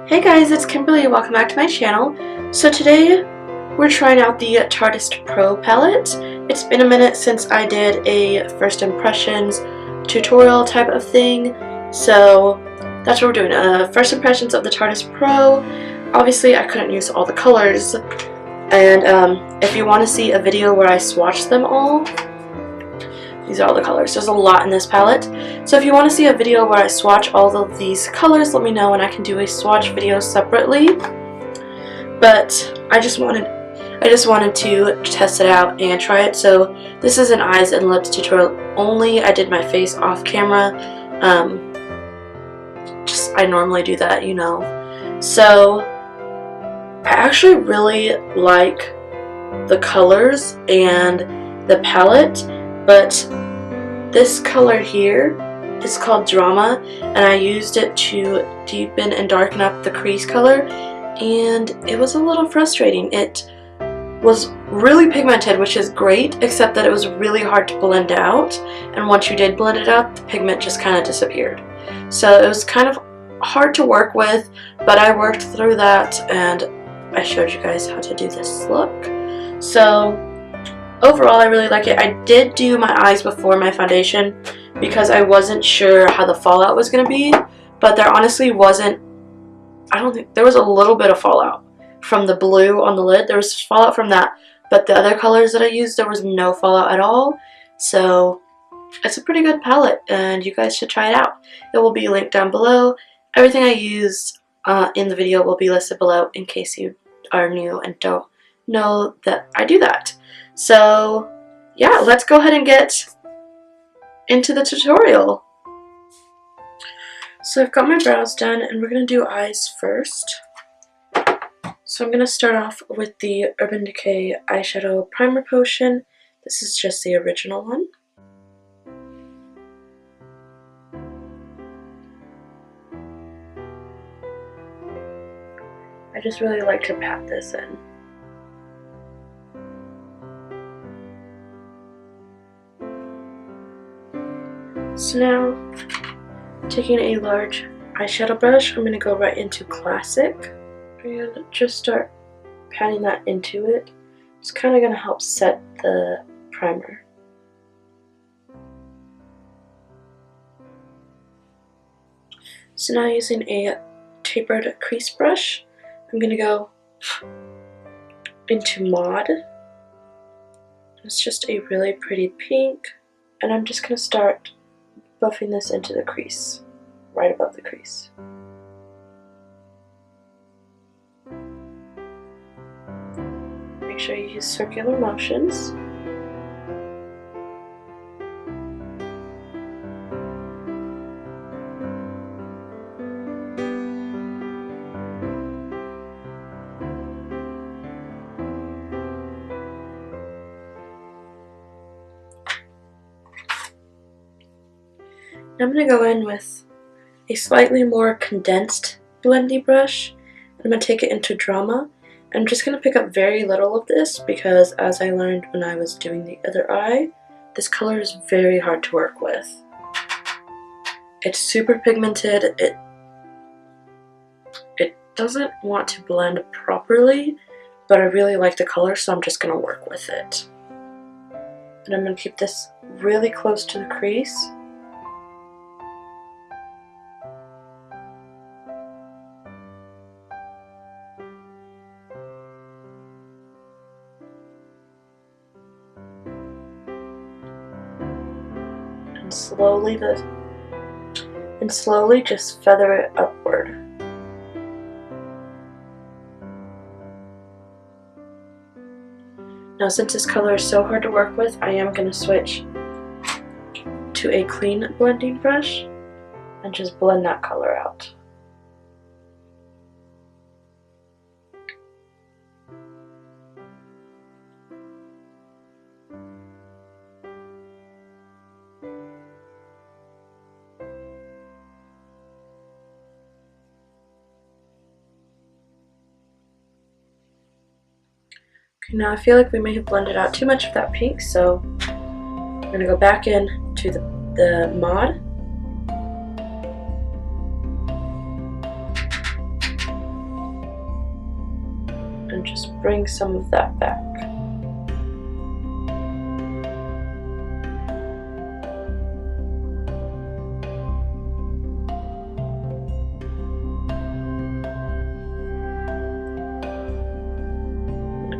Hey guys, it's Kimberly. Welcome back to my channel. So today we're trying out the Tarte Pro Palette. It's been a minute since I did a first impressions tutorial type of thing, so that's what we're doing. First impressions of the Tarte Pro. Obviously I couldn't use all the colors, and if you want to see a video where I swatch them all, these are all the colors. There's a lot in this palette. So if you want to see a video where I swatch all of these colors, let me know and I can do a swatch video separately. But I just wanted to test it out and try it. So this is an eyes and lips tutorial only. I did my face off camera. I normally do that, you know. So I actually really like the colors and the palette. But this color here is called Drama, and I used it to deepen and darken up the crease color, and it was a little frustrating. It was really pigmented, which is great, except that it was really hard to blend out, and once you did blend it out, the pigment just kind of disappeared. So it was kind of hard to work with, but I worked through that, and I showed you guys how to do this look. So overall, I really like it. I did do my eyes before my foundation because I wasn't sure how the fallout was going to be, but there honestly wasn't. I don't think there was a little bit of fallout from the blue on the lid. There was fallout from that, but the other colors that I used, there was no fallout at all. So it's a pretty good palette, and you guys should try it out. It will be linked down below. Everything I used in the video will be listed below in case you are new and don't know that I do that. So yeah, let's go ahead and get into the tutorial. So I've got my brows done, and we're going to do eyes first. So I'm going to start off with the Urban Decay Eyeshadow Primer Potion. This is just the original one. I just really like to pat this in. So now, taking a large eyeshadow brush, I'm going to go right into Classic and just start patting that into it. It's kind of going to help set the primer. So now, using a tapered crease brush, I'm going to go into Mod. It's just a really pretty pink, and I'm just going to start buffing this into the crease, right above the crease. Make sure you use circular motions. I'm going to go in with a slightly more condensed blendy brush. I'm going to take it into Drama. I'm just going to pick up very little of this because, as I learned when I was doing the other eye, this color is very hard to work with. It's super pigmented. It doesn't want to blend properly, but I really like the color, so I'm just going to work with it. And I'm going to keep this really close to the crease. And slowly just feather it upward. Now, since this color is so hard to work with, I am going to switch to a clean blending brush and just blend that color out. Now I feel like we may have blended out too much of that pink, so I'm going to go back in to the Mod just bring some of that back.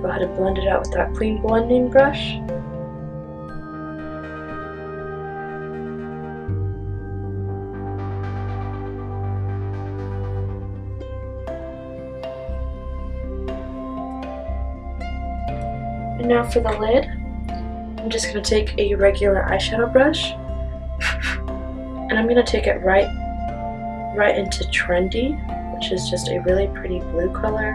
Go ahead and blend it out with that clean blending brush. And now for the lid, I'm just going to take a regular eyeshadow brush and I'm going to take it right into Trendy, which is just a really pretty blue color.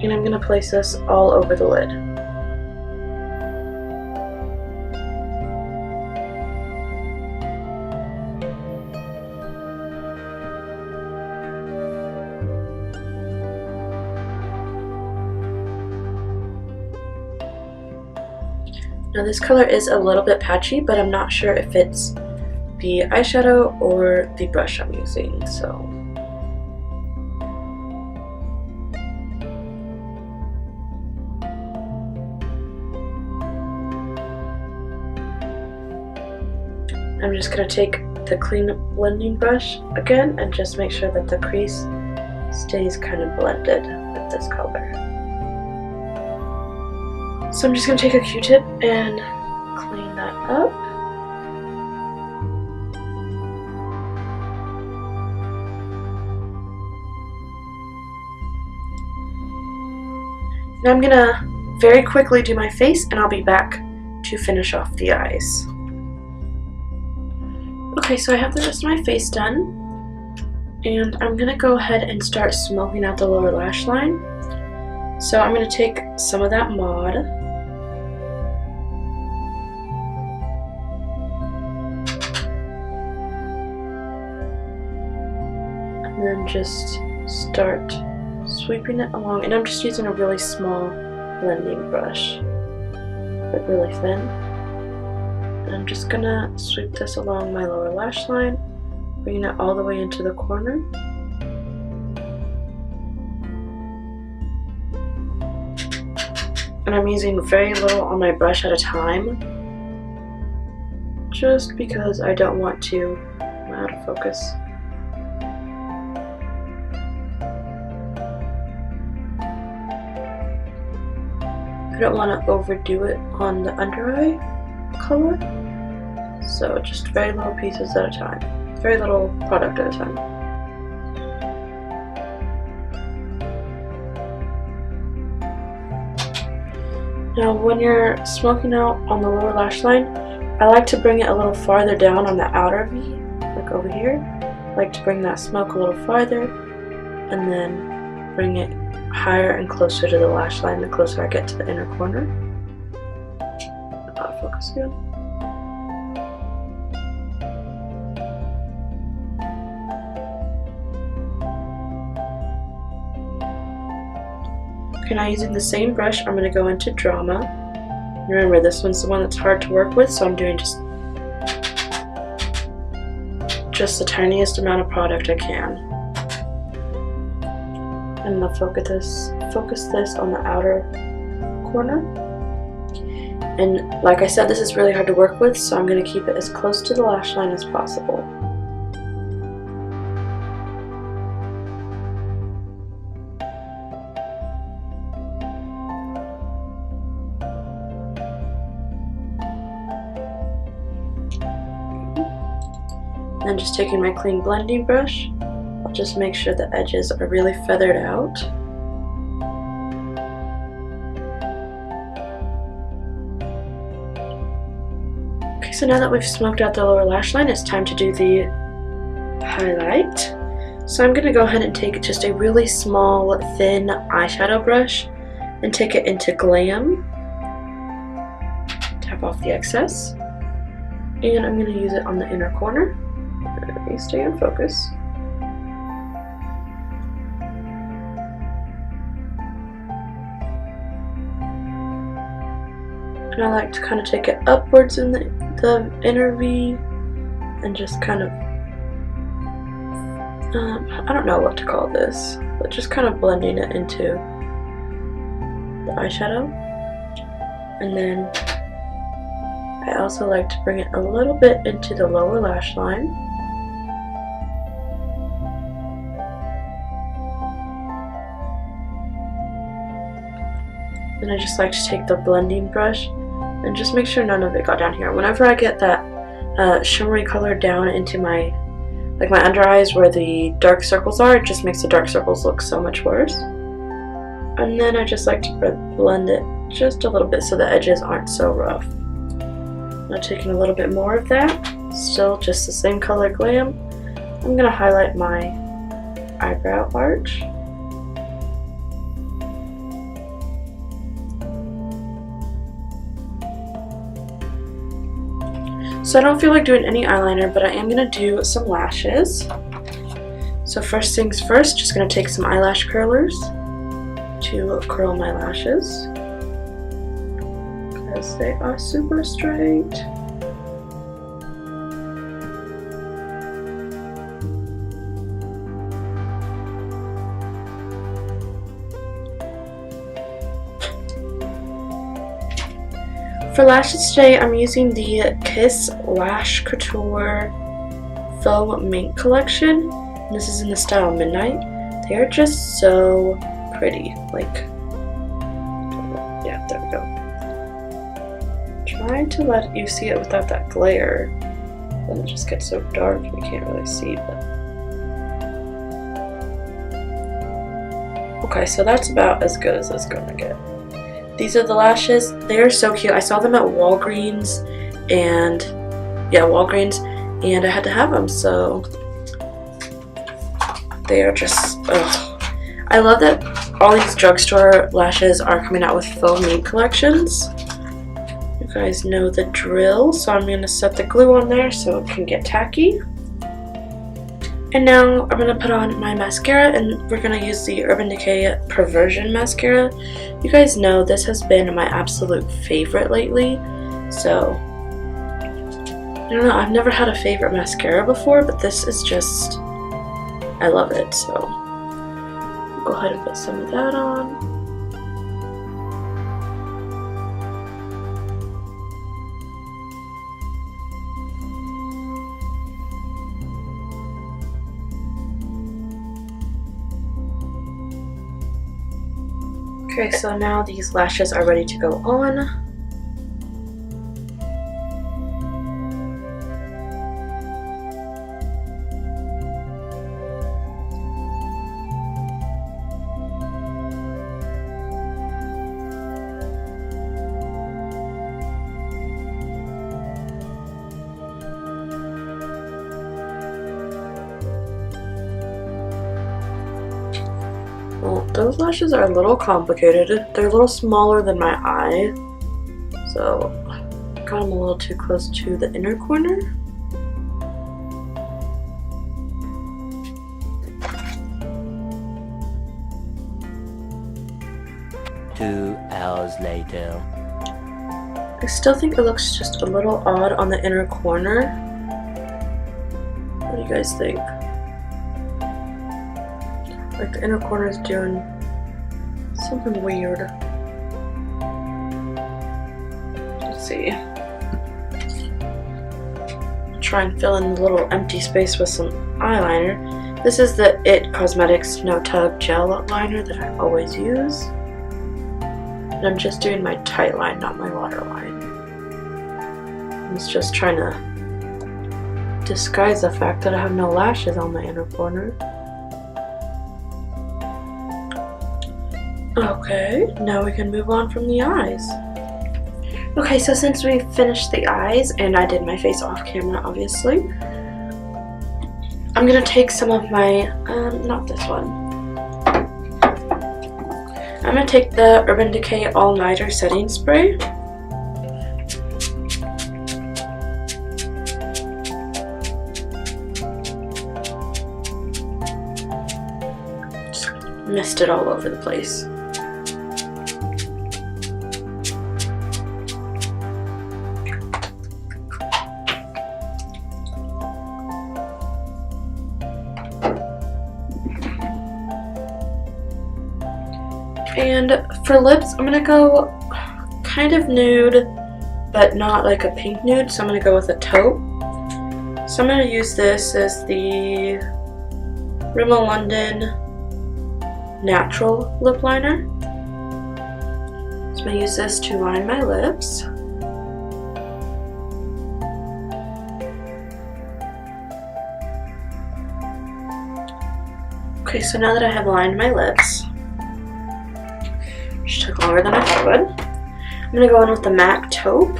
And I'm going to place this all over the lid. Now this color is a little bit patchy, but I'm not sure if it's the eyeshadow or the brush I'm using, so. I'm just going to take the clean blending brush again and just make sure that the crease stays kind of blended with this color. So I'm just going to take a Q-tip and clean that up. Now I'm going to very quickly do my face and I'll be back to finish off the eyes. Okay, so I have the rest of my face done, and I'm going to go ahead and start smoking out the lower lash line. So I'm going to take some of that mod, and then just start sweeping it along, and I'm just using a really small blending brush, but really thin. And I'm just gonna sweep this along my lower lash line, bringing it all the way into the corner. And I'm using very little on my brush at a time, just because I don't want to, I'm out of focus. I don't want to overdo it on the under eye color. So just very little pieces at a time, very little product at a time. Now when you're smoking out on the lower lash line, I like to bring it a little farther down on the outer V, like over here. I like to bring that smoke a little farther and then bring it higher and closer to the lash line the closer I get to the inner corner. Out of focus again. Okay, now using the same brush, I'm going to go into Drama. Remember, this one's the one that's hard to work with, so I'm doing just the tiniest amount of product I can. I'm going to focus this on the outer corner. And like I said, this is really hard to work with, so I'm going to keep it as close to the lash line as possible. And just taking my clean blending brush, I'll just make sure the edges are really feathered out. Okay, so now that we've smoked out the lower lash line, it's time to do the highlight. So I'm going to go ahead and take just a really small, thin eyeshadow brush and take it into Glam. Tap off the excess. And I'm going to use it on the inner corner. Let me stay in focus. And I like to kind of take it upwards in the inner V and just kind of I don't know what to call this, but just kind of blending it into the eyeshadow. And then I also like to bring it a little bit into the lower lash line. And I just like to take the blending brush and just make sure none of it got down here. Whenever I get that shimmery color down into my under eyes where the dark circles are, it just makes the dark circles look so much worse. And then I just like to blend it just a little bit so the edges aren't so rough. Now taking a little bit more of that, still just the same color Glam, I'm going to highlight my eyebrow arch. So I don't feel like doing any eyeliner, but I am going to do some lashes. So first things first, just going to take some eyelash curlers to curl my lashes, because they are super straight. For lashes today, I'm using the Kiss Lash Couture Faux Mink collection. This is in the style Midnight. They are just so pretty. Like, yeah, there we go. Trying to let you see it without that glare. Then it just gets so dark you can't really see. But okay, so that's about as good as it's gonna get. These are the lashes. They are so cute. I saw them at Walgreens, and I had to have them, so they are just, ugh. I love that all these drugstore lashes are coming out with faux mink collections. You guys know the drill, so I'm going to set the glue on there so it can get tacky. And now I'm going to put on my mascara, and we're going to use the Urban Decay Perversion mascara. You guys know this has been my absolute favorite lately, so I don't know, I've never had a favorite mascara before, but this is just, I love it, so I'll go ahead and put some of that on. Okay, so now these lashes are ready to go on. Well, those lashes are a little complicated. They're a little smaller than my eye, so I got them a little too close to the inner corner. Two hours later. I still think it looks just a little odd on the inner corner. What do you guys think? Like the inner corner is doing something weird. Let's see. Try and fill in the little empty space with some eyeliner. This is the IT Cosmetics No Tug Gel liner that I always use. And I'm just doing my tight line, not my waterline. I was just trying to disguise the fact that I have no lashes on my inner corner. Okay, now we can move on from the eyes. Okay, so since we finished the eyes, and I did my face off camera, obviously, I'm gonna take some of my, not this one. I'm gonna take the Urban Decay All Nighter Setting Spray. Just mist it all over the place. And for lips, I'm going to go kind of nude, but not like a pink nude, so I'm going to go with a taupe. So I'm going to use this as the Rimmel London Natural Lip Liner. So I'm going to use this to line my lips. Okay, so now that I have lined my lips, which took longer than I thought it would, I'm going to go in with the MAC Taupe.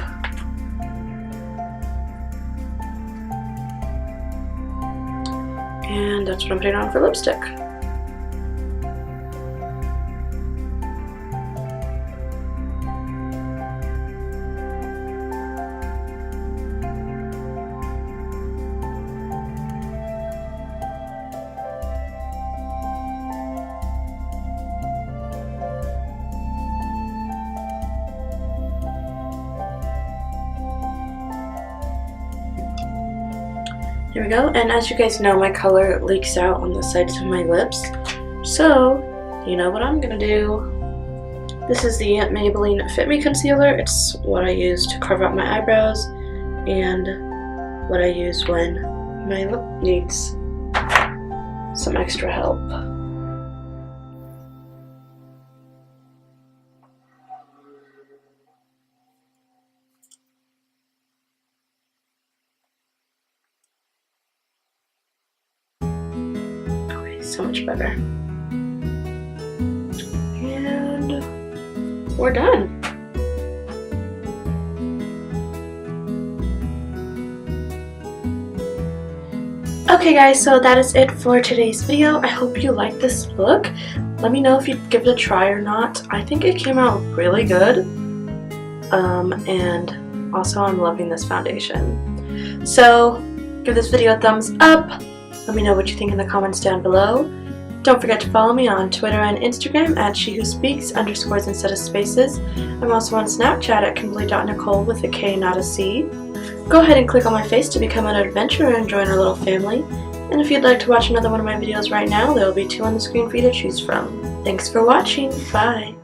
And that's what I'm putting on for lipstick. Here we go, and as you guys know, my color leaks out on the sides of my lips, so you know what I'm gonna do. This is the Maybelline FitMe concealer. It's what I use to carve out my eyebrows and what I use when my lip needs some extra help. So much better. And we're done. Okay guys, so that is it for today's video. I hope you liked this look. Let me know if you'd give it a try or not. I think it came out really good. And also I'm loving this foundation. So give this video a thumbs up. Let me know what you think in the comments down below. Don't forget to follow me on Twitter and Instagram at shewhospeaks _ instead of spaces. I'm also on Snapchat at Kimberly.Nicole with a K, not a C. Go ahead and click on my face to become an adventurer and join our little family. And if you'd like to watch another one of my videos right now, there will be 2 on the screen for you to choose from. Thanks for watching. Bye.